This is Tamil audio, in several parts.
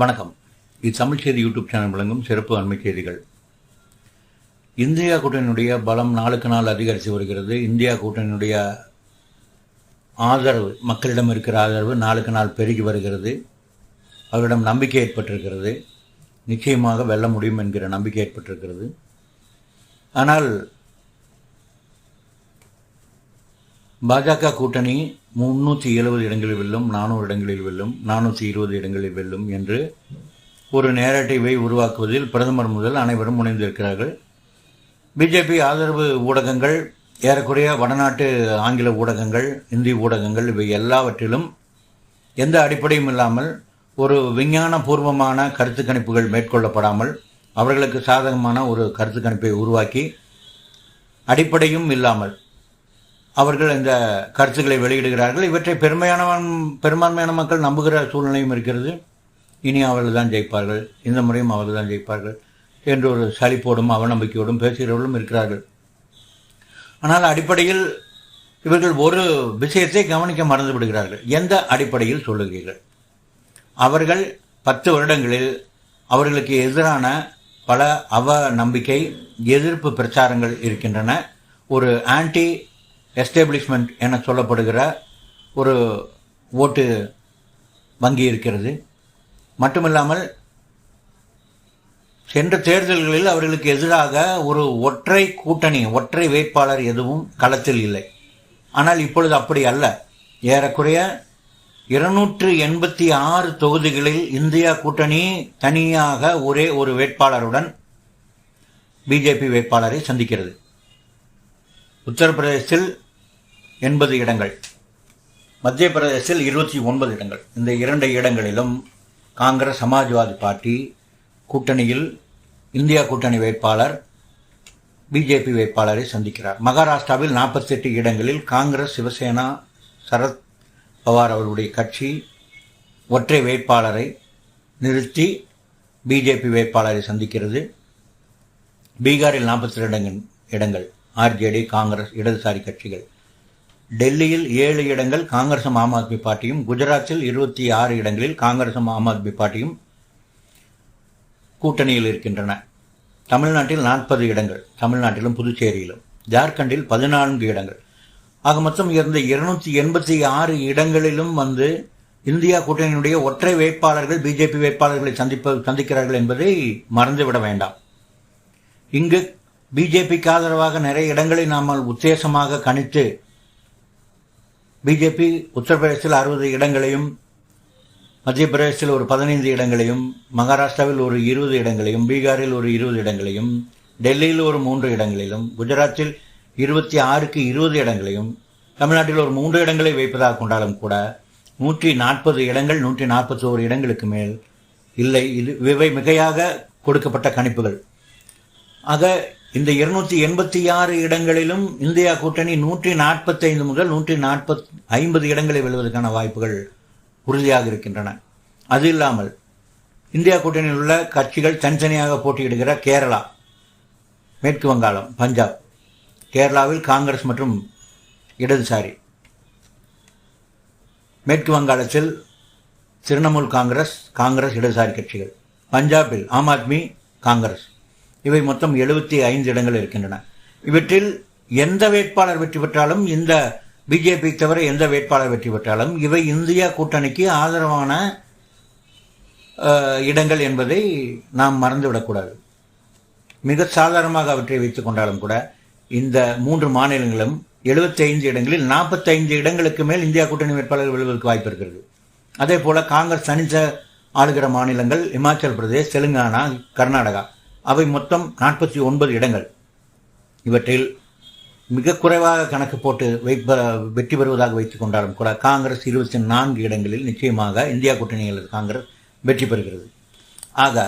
வணக்கம். இது தமிழ் செய்தி யூடியூப் சேனல் வழங்கும் சிறப்பு அண்மை செய்திகள். இந்தியா கூட்டணியினுடைய பலம் நாளுக்கு நாள் அதிகரித்து வருகிறது. இந்தியா கூட்டணியினுடைய ஆதரவு, மக்களிடம் இருக்கிற ஆதரவு நாளுக்கு நாள் பெருகி வருகிறது. அவரிடம் நம்பிக்கை ஏற்பட்டிருக்கிறது. நிச்சயமாக வெல்ல முடியும் என்கிற நம்பிக்கை ஏற்பட்டிருக்கிறது. ஆனால் பாஜக கூட்டணி 370 இடங்களில் வெல்லும், 400 இடங்களில் வெல்லும், 420 இடங்களில் வெல்லும் என்று ஒரு நேரட்டிவை உருவாக்குவதில் பிரதமர் முதல் அனைவரும் முனைந்திருக்கிறார்கள். பிஜேபி ஆதரவு ஊடகங்கள், ஏறக்குறைய வடநாட்டு ஆங்கில ஊடகங்கள், இந்தி ஊடகங்கள், இவை எல்லாவற்றிலும் எந்த அடிப்படையும் இல்லாமல், ஒரு விஞ்ஞான பூர்வமான கருத்து கணிப்புகள் மேற்கொள்ளப்படாமல் அவர்களுக்கு சாதகமான ஒரு கருத்து கணிப்பை உருவாக்கி, அடிப்படையும் இல்லாமல் அவர்கள் இந்த கருத்துக்களை வெளியிடுகிறார்கள். இவற்றை பெரும்பான்மையான மக்கள் நம்புகிற சூழ்நிலையும் இருக்கிறது. இனி அவர்கள் தான் ஜெயிப்பார்கள், இந்த முறையும் அவர்கள் தான் ஜெயிப்பார்கள் என்ற ஒரு சலிப்போடும் அவநம்பிக்கையோடும் பேசுகிறவர்களும் இருக்கிறார்கள். ஆனால் அடிப்படையில் இவர்கள் ஒரு விஷயத்தை கவனிக்க மறந்து விடுகிறார்கள். எந்த அடிப்படையில் சொல்லுகிறீர்கள்? அவர்கள் 10 வருடங்களில் அவர்களுக்கு எதிரான பல அவநம்பிக்கை, எதிர்ப்பு பிரச்சாரங்கள் இருக்கின்றன. ஒரு ஆன்டி எஸ்டேப்ளிஷ்மெண்ட் என சொல்லப்படுகிற ஒரு ஓட்டு வங்கி இருக்கிறது. மட்டுமில்லாமல் சென்ற தேர்தல்களில் அவர்களுக்கு எதிராக ஒரு ஒற்றை கூட்டணி, ஒற்றை வேட்பாளர் எதுவும் களத்தில் இல்லை. ஆனால் இப்பொழுது அப்படி அல்ல. ஏறக்குறைய 286 தொகுதிகளில் இந்தியா கூட்டணி தனியாக ஒரே ஒரு வேட்பாளருடன் பிஜேபி வேட்பாளரை சந்திக்கிறது. உத்தரப்பிரதேசத்தில் 80 இடங்கள், மத்திய பிரதேசத்தில் 29 இடங்கள். இந்த 2 இடங்களிலும் காங்கிரஸ், சமாஜ்வாதி பார்ட்டி கூட்டணியில் இந்தியா கூட்டணி வேட்பாளர் பிஜேபி வேட்பாளரை சந்திக்கிறார். மகாராஷ்டிராவில் 48 இடங்களில் காங்கிரஸ், சிவசேனா, சரத் பவார் அவருடைய கட்சி ஒற்றை வேட்பாளரை நிறுத்தி பிஜேபி வேட்பாளரை சந்திக்கிறது. பீகாரில் 42 இடங்கள் ஆர்ஜேடி, காங்கிரஸ், இடதுசாரி கட்சிகள். டெல்லியில் 7 இடங்கள் காங்கிரசும் ஆம் ஆத்மி பார்ட்டியும், குஜராத்தில் 26 இடங்களில் காங்கிரசும் ஆம் ஆத்மி பார்ட்டியும் கூட்டணியில் இருக்கின்றன. தமிழ்நாட்டில் 40 இடங்கள், தமிழ்நாட்டிலும் புதுச்சேரியிலும். ஜார்க்கண்டில் 14 இடங்கள். ஆக மொத்தம் இருந்த 286 இடங்களிலும் இந்தியா கூட்டணியினுடைய ஒற்றை வேட்பாளர்கள் பிஜேபி வேட்பாளர்களை சந்திக்கிறார்கள் என்பதை மறந்துவிட வேண்டாம். இங்கு பிஜேபிக்கு ஆதரவாக நிறைய இடங்களை நாம் உத்தேசமாக கணித்து, பிஜேபி உத்தரப்பிரதேசத்தில் 60 இடங்களையும், மத்திய பிரதேசத்தில் ஒரு 15 இடங்களையும், மகாராஷ்டிராவில் ஒரு 20 இடங்களையும், பீகாரில் ஒரு 20 இடங்களையும், டெல்லியில் ஒரு 3 இடங்களிலும், குஜராத்தில் 26க்கு 20 இடங்களையும், தமிழ்நாட்டில் ஒரு 3 இடங்களை வைப்பதாக கொண்டாலும் கூட 140 இடங்கள், 141 இடங்களுக்கு மேல் இல்லை. இவை மிகையாக கொடுக்கப்பட்ட கணிப்புகள். ஆக இந்த 286 இடங்களிலும் இந்தியா கூட்டணி 145 முதல் 150 இடங்களை வெல்வதற்கான வாய்ப்புகள் உறுதியாக இருக்கின்றன. அது இல்லாமல் இந்தியா கூட்டணியில் உள்ள கட்சிகள் தனித்தனியாக போட்டியிடுகிற கேரளா, மேற்கு வங்காளம், பஞ்சாப். கேரளாவில் காங்கிரஸ் மற்றும் இடதுசாரி, மேற்கு வங்காளத்தில் திரிணாமுல் காங்கிரஸ், காங்கிரஸ் இடதுசாரி கட்சிகள். பஞ்சாபில் ஆம் ஆத்மி, காங்கிரஸ். இவை மொத்தம் 75 இடங்கள் இருக்கின்றன. இவற்றில் எந்த வேட்பாளர் வெற்றி பெற்றாலும், இந்த பிஜேபி தவிர எந்த வேட்பாளர் வெற்றி பெற்றாலும், இவை இந்தியா கூட்டணிக்கு ஆதரவான இடங்கள் என்பதை நாம் மறந்துவிடக்கூடாது. மிக சாதாரணமாக அவற்றை வைத்துக் கொண்டாலும் கூட இந்த 3 மாநிலங்களும் 75 இடங்களில் 45 இடங்களுக்கு மேல் இந்தியா கூட்டணி வேட்பாளர்கள் வெல்வதற்கு வாய்ப்பு இருக்கிறது. அதே போல காங்கிரஸ் தனித்த ஆளுகிற மாநிலங்கள் இமாச்சல் பிரதேஷ், தெலுங்கானா, கர்நாடகா. அவை மொத்தம் 49 இடங்கள். இவற்றில் மிக குறைவாக கணக்கு போட்டு வெற்றி பெறுவதாக வைத்துக் கொண்டாலும் கூட காங்கிரஸ் 24 இடங்களில் நிச்சயமாக இந்தியா கூட்டணியில் காங்கிரஸ் வெற்றி பெறுகிறது. ஆக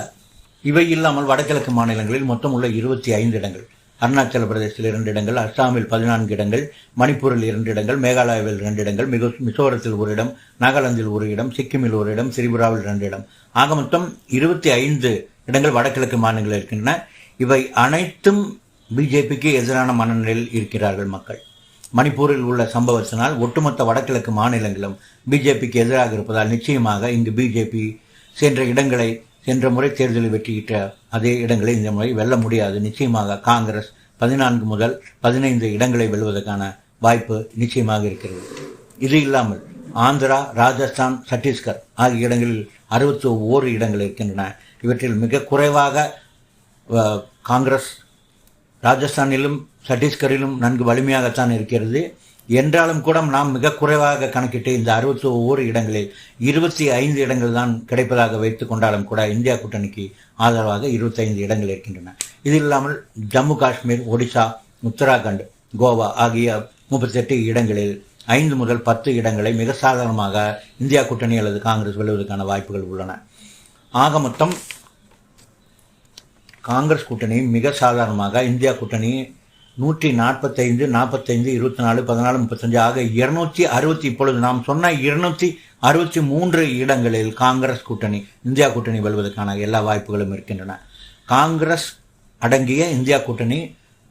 இவை இல்லாமல் வடகிழக்கு மாநிலங்களில் மொத்தம் உள்ள 25 இடங்கள், அருணாச்சல பிரதேசத்தில் 2 இடங்கள், அஸ்ஸாமில் 14 இடங்கள், மணிப்பூரில் 2 இடங்கள், மேகாலயாவில் 2 இடங்கள், மிசோரத்தில் 1 இடம், நாகாலாந்தில் 1 இடம், சிக்கிமில் 1 இடம், திரிபுராவில் 2 இடம். ஆக மொத்தம் 25 இடங்கள் வடகிழக்கு மாநிலங்களில் இருக்கின்றன. இவை அனைத்தும் பிஜேபிக்கு எதிரான மனநிலையில் இருக்கிறார்கள் மக்கள். மணிப்பூரில் உள்ள சம்பவத்தினால் ஒட்டுமொத்த வடகிழக்கு மாநிலங்களும் பிஜேபிக்கு எதிராக இருப்பதால் நிச்சயமாக இங்கு பிஜேபி சென்ற இடங்களை சென்ற முறை தேர்தலில் வெற்றியிட்ட அதே இடங்களை இந்த முறை வெல்ல முடியாது. நிச்சயமாக காங்கிரஸ் 14 முதல் 15 இடங்களை வெல்வதற்கான வாய்ப்பு நிச்சயமாக இருக்கிறது. இது இல்லாமல் ஆந்திரா, ராஜஸ்தான், சத்தீஸ்கர் ஆகிய இடங்களில் 61 இடங்கள் இருக்கின்றன. இவற்றில் மிக குறைவாக காங்கிரஸ் ராஜஸ்தானிலும் சத்தீஸ்கரிலும் நன்கு வலிமையாகத்தான் இருக்கிறது. என்றாலும் கூட நாம் மிக குறைவாக கணக்கிட்டு இந்த 61 இடங்களில் 25 இடங்கள் தான் கிடைப்பதாக வைத்துக் கொண்டாலும் கூட இந்தியா கூட்டணிக்கு ஆதரவாக 25 இடங்கள் இருக்கின்றன. இது இல்லாமல் ஜம்மு காஷ்மீர், ஒடிசா, உத்தராகண்ட், கோவா ஆகிய 38 இடங்களில் 5 முதல் 10 இடங்களை மிக சாதாரணமாக இந்தியா கூட்டணி அல்லது காங்கிரஸ் வெல்வதற்கான வாய்ப்புகள் உள்ளன. ஆக மொத்தம் காங்கிரஸ் கூட்டணி மிக சாதாரணமாக இந்தியா கூட்டணி 145, 45, 24, 14, 35 ஆக 260, இப்பொழுது நாம் சொன்ன 263 இடங்களில் காங்கிரஸ் கூட்டணி இந்தியா கூட்டணி வெல்வதற்கான எல்லா வாய்ப்புகளும் இருக்கின்றன. காங்கிரஸ் அடங்கிய இந்தியா கூட்டணி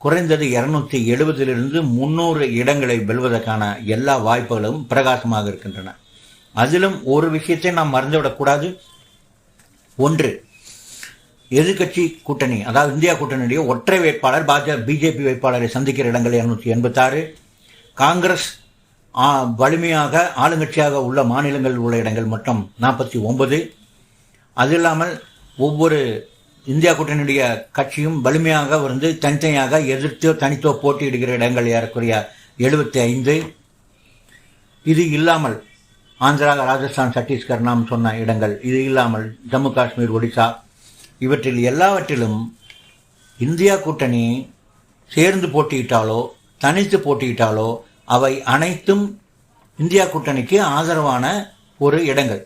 குறைந்தது 270 300 இடங்களை வெல்வதற்கான எல்லா வாய்ப்புகளும் பிரகாசமாக இருக்கின்றன. அதிலும் ஒரு விஷயத்தை நாம் மறந்துவிடக்கூடாது. ஒன்று, எதிர்கட்சி கூட்டணி அதாவது இந்தியா கூட்டணியுடைய ஒற்றை வேட்பாளர் பிஜேபி வேட்பாளரை சந்திக்கிற இடங்கள் 286, காங்கிரஸ் வலிமையாக ஆளுங்கட்சியாக உள்ள மாநிலங்களில் உள்ள இடங்கள் மட்டும் 49. அது இல்லாமல் ஒவ்வொரு இந்தியா கூட்டணியுடைய கட்சியும் வலிமையாக தனித்தனியாக எதிர்த்து தனித்தோ போட்டியிடுகிற இடங்கள் ஏறக்குறைய 75. இது இல்லாமல் ஆந்திரா, ராஜஸ்தான், சத்தீஸ்கர் நாம் சொன்ன இடங்கள், இது இல்லாமல் ஜம்மு காஷ்மீர், ஒடிசா, இவற்றில் எல்லாவற்றிலும் இந்தியா கூட்டணி சேர்ந்து போட்டியிட்டாலோ தனித்து போட்டியிட்டாலோ அவை அனைத்தும் இந்தியா கூட்டணிக்கு ஆதரவான ஒரு இடங்கள்.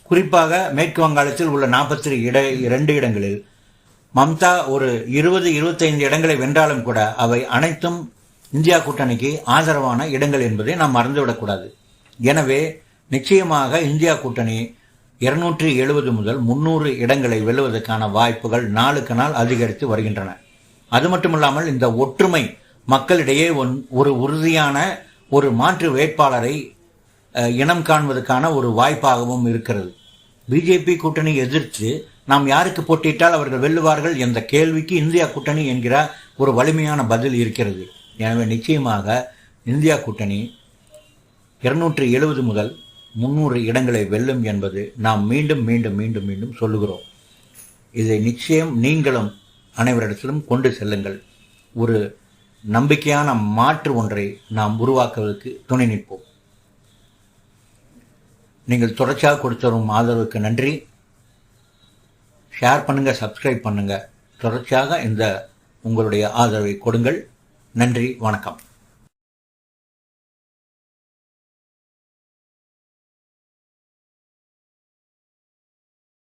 குறிப்பாக மேற்கு வங்காளத்தில் உள்ள 42 இடங்களில் மம்தா ஒரு 20-25 இடங்களை வென்றாலும் கூட அவை அனைத்தும் இந்தியா கூட்டணிக்கு ஆதரவான இடங்கள் என்பதை நாம் மறந்துவிடக்கூடாது. எனவே நிச்சயமாக இந்தியா கூட்டணி 270 முதல் 300 இடங்களை வெல்லுவதற்கான வாய்ப்புகள் நாளுக்கு நாள் அதிகரித்து வருகின்றன. அது மட்டுமில்லாமல் இந்த ஒற்றுமை மக்களிடையே ஒரு உறுதியான ஒரு மாற்று வேட்பாளரை இனம் காண்பதற்கான ஒரு வாய்ப்பாகவும் இருக்கிறது. பிஜேபி கூட்டணி எதிர்த்து நாம் யாருக்கு போட்டியிட்டால் அவர்கள் வெல்லுவார்கள் என்ற கேள்விக்கு இந்தியா கூட்டணி என்கிற ஒரு வலிமையான பதில் இருக்கிறது. எனவே நிச்சயமாக இந்தியா கூட்டணி 270 முதல் 300 இடங்களை வெல்லும் என்பது நாம் மீண்டும் மீண்டும் மீண்டும் மீண்டும் சொல்லுகிறோம். இதை நிச்சயம் நீங்களும் அனைவரிடத்திலும் கொண்டு செல்லுங்கள். ஒரு நம்பிக்கையான மாற்று ஒன்றை நாம் உருவாக்குவதற்கு துணை நிற்போம். நீங்கள் தொடர்ச்சியாக கொடுத்து வரும் ஆதரவுக்கு நன்றி. ஷேர் பண்ணுங்க, சப்ஸ்கிரைப் பண்ணுங்க. தொடர்ச்சியாக இந்த உங்களுடைய ஆதரவை கொடுங்கள். நன்றி, வணக்கம்.